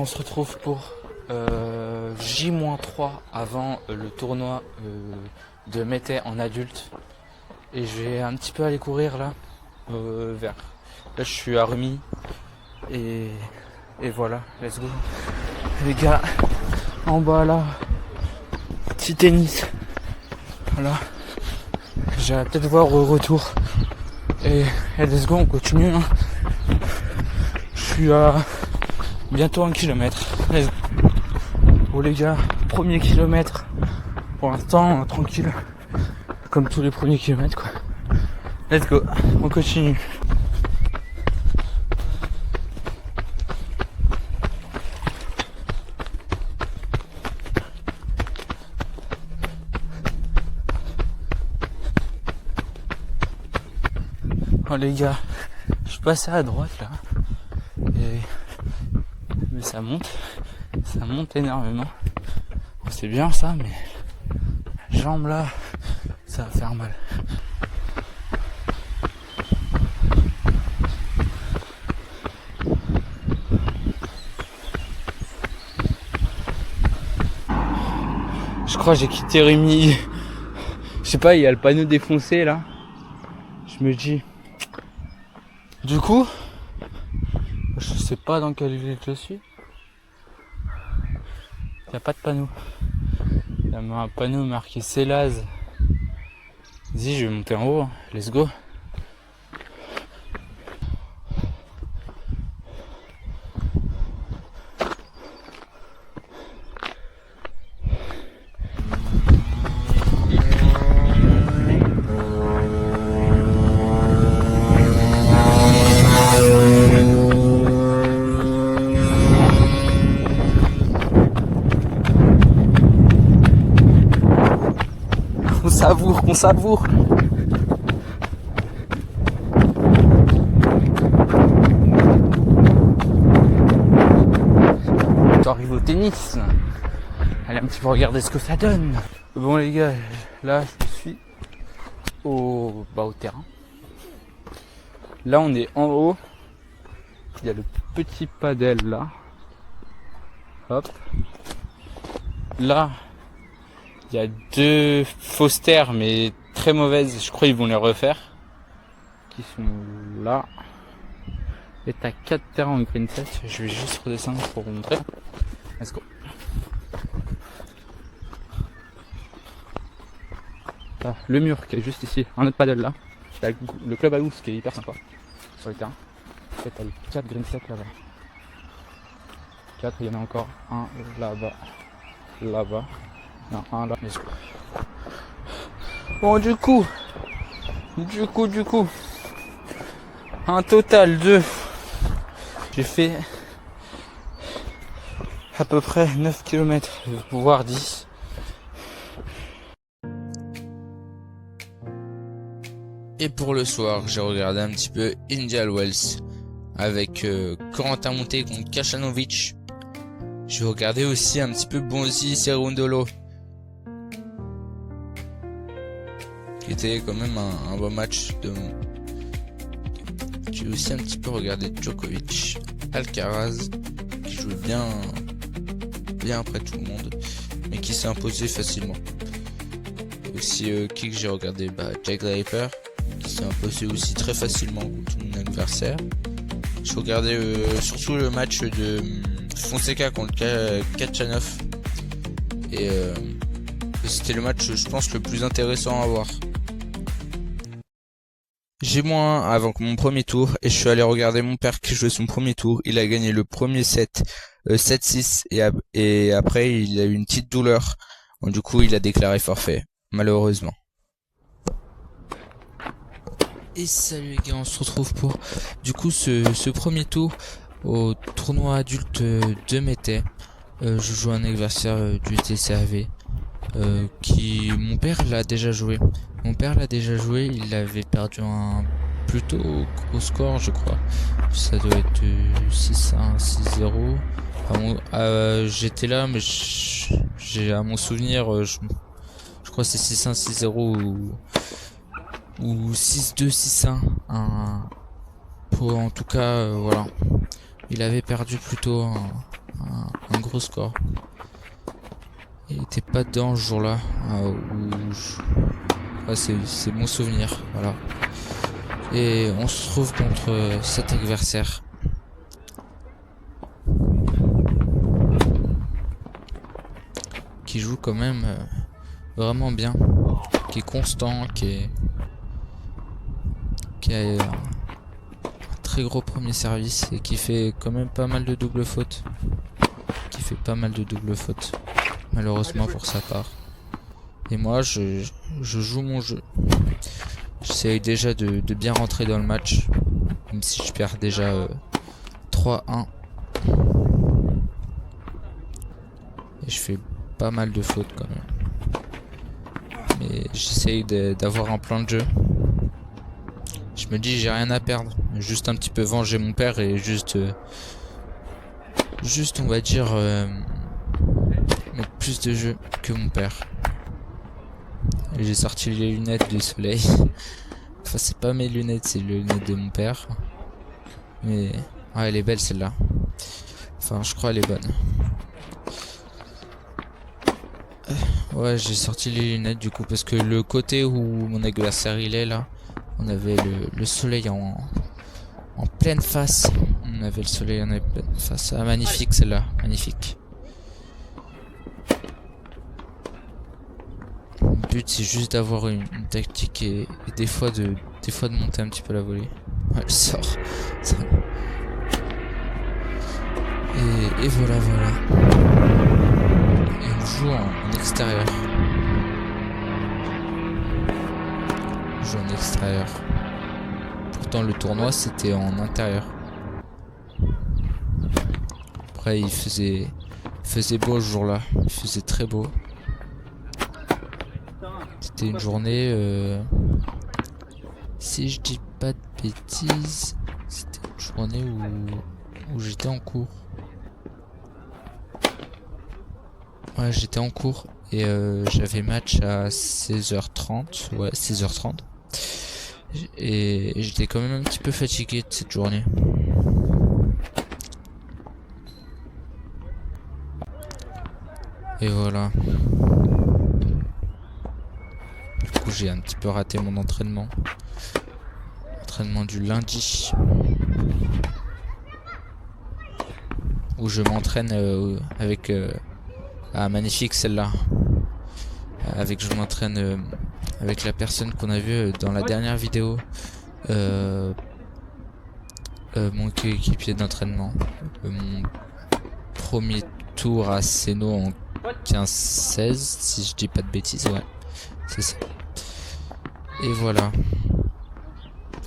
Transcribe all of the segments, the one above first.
se retrouve pour J-3 avant le tournoi de Mété en adulte. Et je vais un petit peu aller courir là, vers... Là je suis à Remy. Et voilà, let's go. Les gars, en bas là, petit tennis. Voilà. J'ai peut-être voir au retour. Et let's go, on continue. Hein. Je suis à bientôt 1 kilomètre. Bon les gars, premier kilomètre. Pour l'instant, tranquille. Comme tous les premiers kilomètres quoi. Let's go, on continue. Oh les gars, je suis passé à droite là. Mais ça monte énormément. Bon, c'est bien ça, mais la jambe là, ça va faire mal. Je crois que j'ai quitté Rémi. Je sais pas, il y a le panneau défoncé là. Je me dis. Du coup, je sais pas dans quelle ville je suis. Il n'y a pas de panneau. Il y a un panneau marqué Célaz. Vas-y, je vais monter en haut. Let's go. On savoure. T'arrives au tennis. Allez un petit peu regarder ce que ça donne. Bon les gars, là je suis au terrain. Là on est en haut. Il y a le petit padel là. Hop. Là. Il y a 2 fausses terres mais très mauvaises, je crois qu'ils vont les refaire. Qui sont là. Et t'as 4 terres en green set, je vais juste redescendre pour vous montrer. Let's go. T'as le mur qui est juste ici, un autre paddle là. T'as le club à house qui est hyper sympa sur le terrain. Et t'as les 4 green sets là-bas. 4, il y en a encore un là-bas. Là-bas. Non, un là. Bon, du coup, un total de, j'ai fait à peu près 9 km, voire 10. Et pour le soir, j'ai regardé un petit peu Indian Wells avec Corentin Monté contre Kacanovic. J'ai regardé aussi un petit peu Bonzi Cerundolo, qui était quand même un bon match de. J'ai aussi un petit peu regardé Djokovic, Alcaraz, qui joue bien après tout le monde, mais qui s'est imposé facilement. Aussi qui que j'ai regardé, Jack Draper, qui s'est imposé aussi très facilement contre mon adversaire. J'ai regardé surtout le match de Fonseca contre Kachanov, et c'était le match, je pense, le plus intéressant à voir. J'ai moins avant mon premier tour et je suis allé regarder mon père qui jouait son premier tour. Il a gagné le premier set 7-6 et après il a eu une petite douleur. Donc, du coup il a déclaré forfait, malheureusement. Et salut les gars, on se retrouve pour du coup ce premier tour au tournoi adulte de Mété. Je joue un adversaire du TCAV qui mon père l'a déjà joué. Il avait perdu un plutôt gros score, je crois. Ça doit être 6-1, 6-0. Enfin, j'étais là, mais j'ai à mon souvenir, je crois que c'est 6-1, 6-0 ou 6-2, 6-1. En tout cas, voilà. Il avait perdu plutôt un gros score. Il était pas dedans ce jour-là. Ouais, c'est mon souvenir. Voilà. Et on se trouve contre cet adversaire. Qui joue quand même vraiment bien. Qui est constant. Qui a un très gros premier service. Et qui fait quand même pas mal de doubles fautes. Malheureusement pour sa part. Et moi je joue mon jeu. J'essaye déjà de bien rentrer dans le match. Même si je perds déjà 3-1. Et je fais pas mal de fautes quand même. Mais j'essaye d'avoir un plan de jeu. Je me dis j'ai rien à perdre. Juste un petit peu venger mon père et juste on va dire mettre plus de jeu que mon père. Et j'ai sorti les lunettes du soleil. Enfin c'est pas mes lunettes, c'est les lunettes de mon père. Mais ouais, elle est belle celle-là. Enfin je crois elle est bonne. Ouais, j'ai sorti les lunettes du coup parce que le côté où mon adversaire il est là, on avait le soleil en pleine face. On avait le soleil en pleine face. Ah, magnifique celle-là, magnifique. Le but c'est juste d'avoir une tactique et des fois de monter un petit peu la volée. Ouais, elle sort. Et voilà. Et on joue en extérieur. Pourtant le tournoi c'était en intérieur. Après il faisait beau ce jour-là. Il faisait très beau. C'était une journée si je dis pas de bêtises, c'était une journée où j'étais en cours. Ouais, j'étais en cours et j'avais match à 16h30. Ouais, 16h30. Et j'étais quand même un petit peu fatigué de cette journée. Et voilà. Du coup, j'ai un petit peu raté mon entraînement. Entraînement du lundi. Où je m'entraîne avec... Ah, magnifique celle-là. Je m'entraîne avec la personne qu'on a vue dans la dernière vidéo. Mon coéquipier d'entraînement. Mon premier tour à Seno en 15-16, si je dis pas de bêtises, ouais. C'est ça. Et voilà.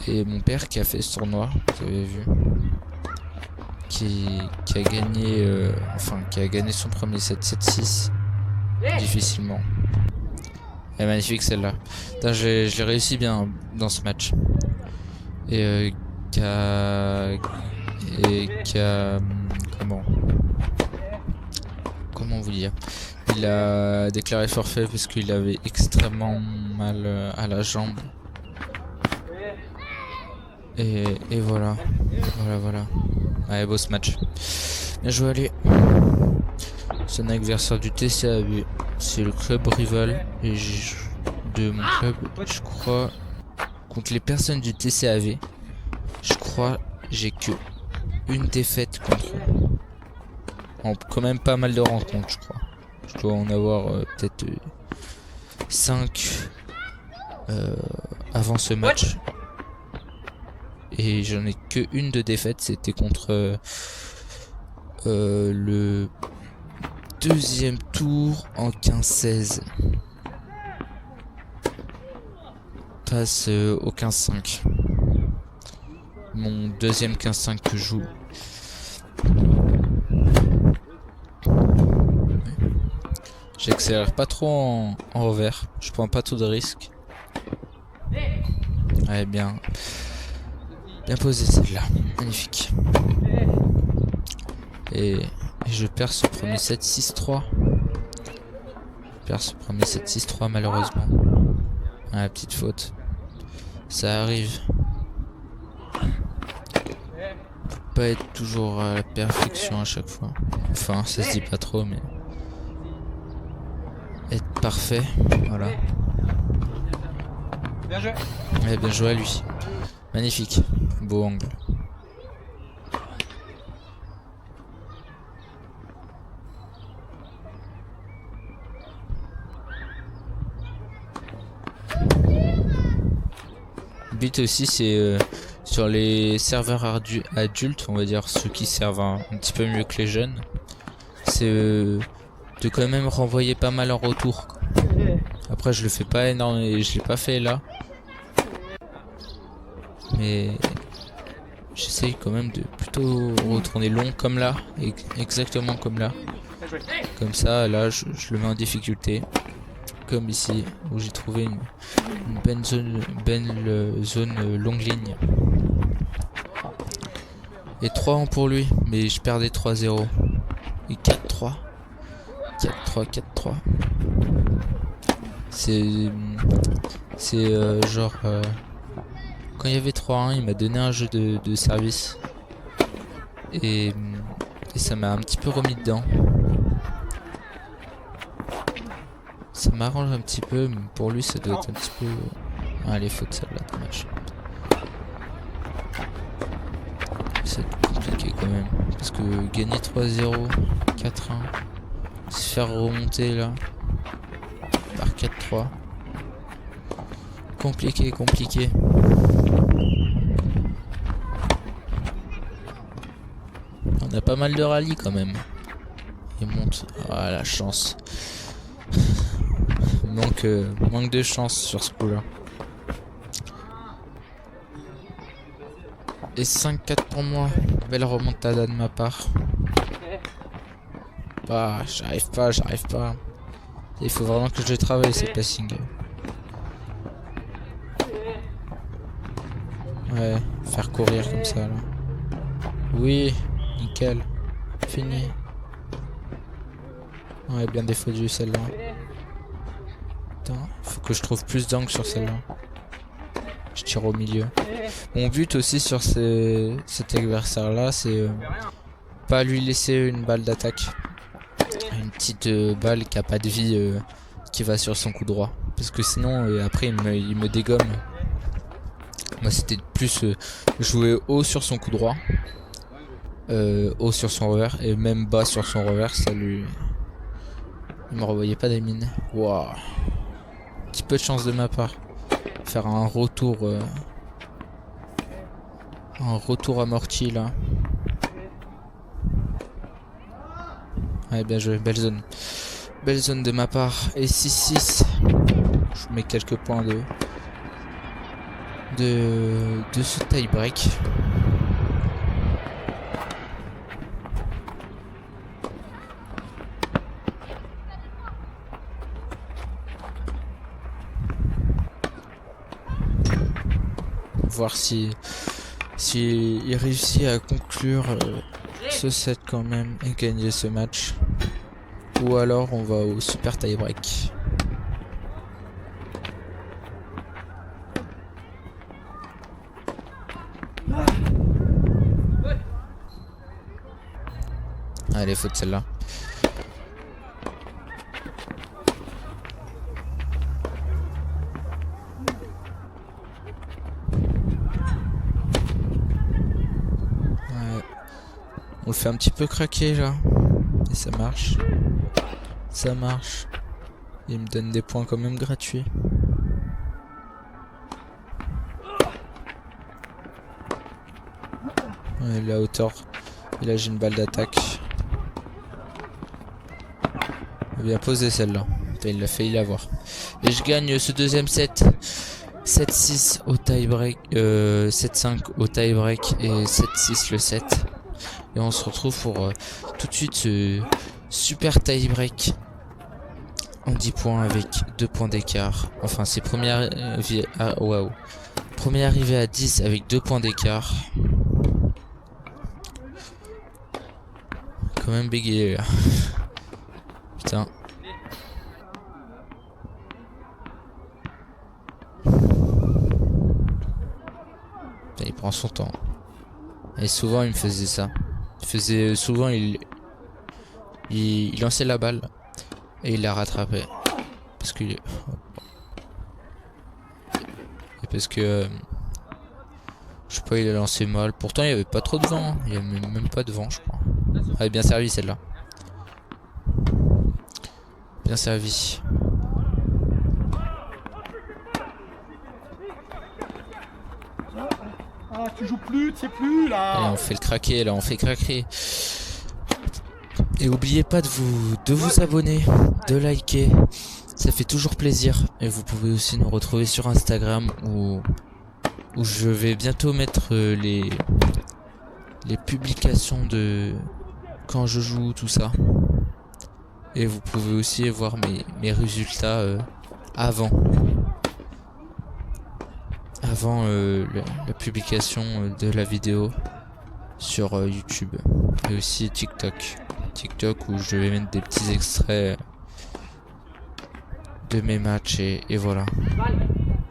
Et mon père qui a fait ce tournoi, vous avez vu. Qui a gagné qui a gagné son premier 7-7-6 difficilement. Elle est magnifique celle-là. Je l'ai réussi bien dans ce match. Et qui a comment vous dire, il a déclaré forfait parce qu'il avait extrêmement mal à la jambe. Et voilà. Ouais, beau ce match. Bien joué, allez. C'est un adversaire du TCAV. C'est le club rival de mon club. Je crois contre les personnes du TCAV. Je crois j'ai que une défaite contre eux. En quand même pas mal de rencontres, je crois. Je dois en avoir peut-être 5 avant ce match. Et j'en ai que une de défaite, c'était contre le deuxième tour en 15-16. Passe au 15-5. Mon deuxième 15-5 que je joue. J'accélère pas trop en revers, je prends pas trop de risques. Ouais, bien posé celle-là, magnifique. Et je perds ce premier 7-6-3. Malheureusement. Ah, petite faute. Ça arrive. Faut pas être toujours à la perfection à chaque fois. Enfin, ça se dit pas trop, mais être parfait, voilà. Bien joué. Ouais, bien joué à lui. Magnifique, beau angle. Le but aussi, c'est sur les serveurs adultes, on va dire ceux qui servent un petit peu mieux que les jeunes, c'est de quand même renvoyer pas mal en retour. Après, je le fais pas énormément et je l'ai pas fait là, mais j'essaye quand même de plutôt retourner long comme là, exactement comme là. Comme ça, là, je le mets en difficulté. Comme ici, où j'ai trouvé une belle zone longue ligne. Et 3-1 pour lui, mais je perdais 3-0. Et 4-3. 4-3, 4-3. C'est genre... quand il y avait 3-1, il m'a donné un jeu de service. Et ça m'a un petit peu remis dedans. Ça m'arrange un petit peu, mais pour lui ça doit être un petit peu... Ah, les fautes celle-là, dommage. C'est compliqué quand même. Parce que gagner 3-0, 4-1, se faire remonter là, par 4-3. Compliqué, compliqué. On a pas mal de rallyes quand même. Il monte. Ah, la chance. Manque de chance sur ce coup-là. Et 5-4 pour moi. Belle remontada de ma part. Bah, j'arrive pas. Il faut vraiment que je travaille ces passings. Ouais, faire courir comme ça là. Oui, nickel. Fini. Ouais, bien défendu celle-là. Attends, faut que je trouve plus d'angles sur celle-là. Je tire au milieu. Mon but aussi sur cet adversaire-là, c'est pas lui laisser une balle d'attaque. Une petite balle qui a pas de vie, qui va sur son coup droit. Parce que sinon, après, il me dégomme. Moi, c'était plus jouer haut sur son coup droit. Haut sur son revers. Et même bas sur son revers, ça lui... Il me renvoyait pas des mines. Waouh. Petit peu de chance de ma part. Faire un retour amorti là. Ouais, bien joué, belle zone. Belle zone de ma part. Et 6-6. Je mets quelques points de ce tie break. Voir si il réussit à conclure ce set quand même et gagner ce match, ou alors on va au super tie break. Allez, faute celle-là. On le fait un petit peu craquer là. Et ça marche. Ça marche. Il me donne des points quand même gratuits. Ouais, la hauteur. Et là j'ai une balle d'attaque. Bien posé celle-là. Il l'a failli l'avoir. Et je gagne ce deuxième set. 7-6 au tie break. 7-5 au tie break. Et 7-6 le set. Et on se retrouve pour tout de suite ce super tie break en 10 points avec 2 points d'écart. Enfin, c'est première arrivée à 10 avec 2 points d'écart. Quand même bégayé là. Putain. Putain, il prend son temps. Et souvent il me faisait ça. Souvent il lançait la balle et il la rattrapait. Parce que parce que je sais pas, il a lancé mal. Pourtant il y avait pas trop de vent, hein. Il y avait même pas de vent, je crois. Ah, bien servi celle-là. Bien servi. Ah, tu joues plus, tu sais plus là. Allez, on fait le craquer, là, on fait craquer. Et oubliez pas de vous abonner, de liker. Ça fait toujours plaisir. Et vous pouvez aussi nous retrouver sur Instagram où je vais bientôt mettre les publications de quand je joue, tout ça. Et vous pouvez aussi voir mes résultats avant la publication de la vidéo sur YouTube. Et aussi TikTok où je vais mettre des petits extraits de mes matchs et voilà.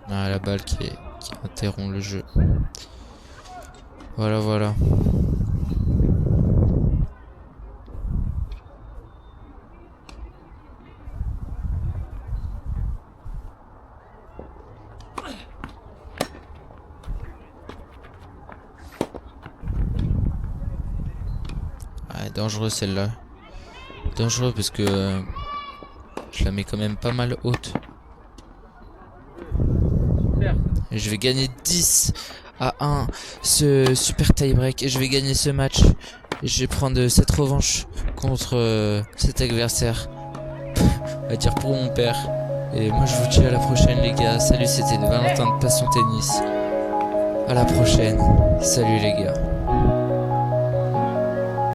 Ah, la balle qui interrompt le jeu. Voilà. Ah, dangereux celle-là. Dangereux parce que je la mets quand même pas mal haute. Et je vais gagner 10-1 ce super tie-break et je vais gagner ce match. Et je vais prendre cette revanche contre cet adversaire. À dire pour mon père. Et moi je vous dis à la prochaine les gars. Salut, c'était Valentin de Passion Tennis. À la prochaine. Salut les gars.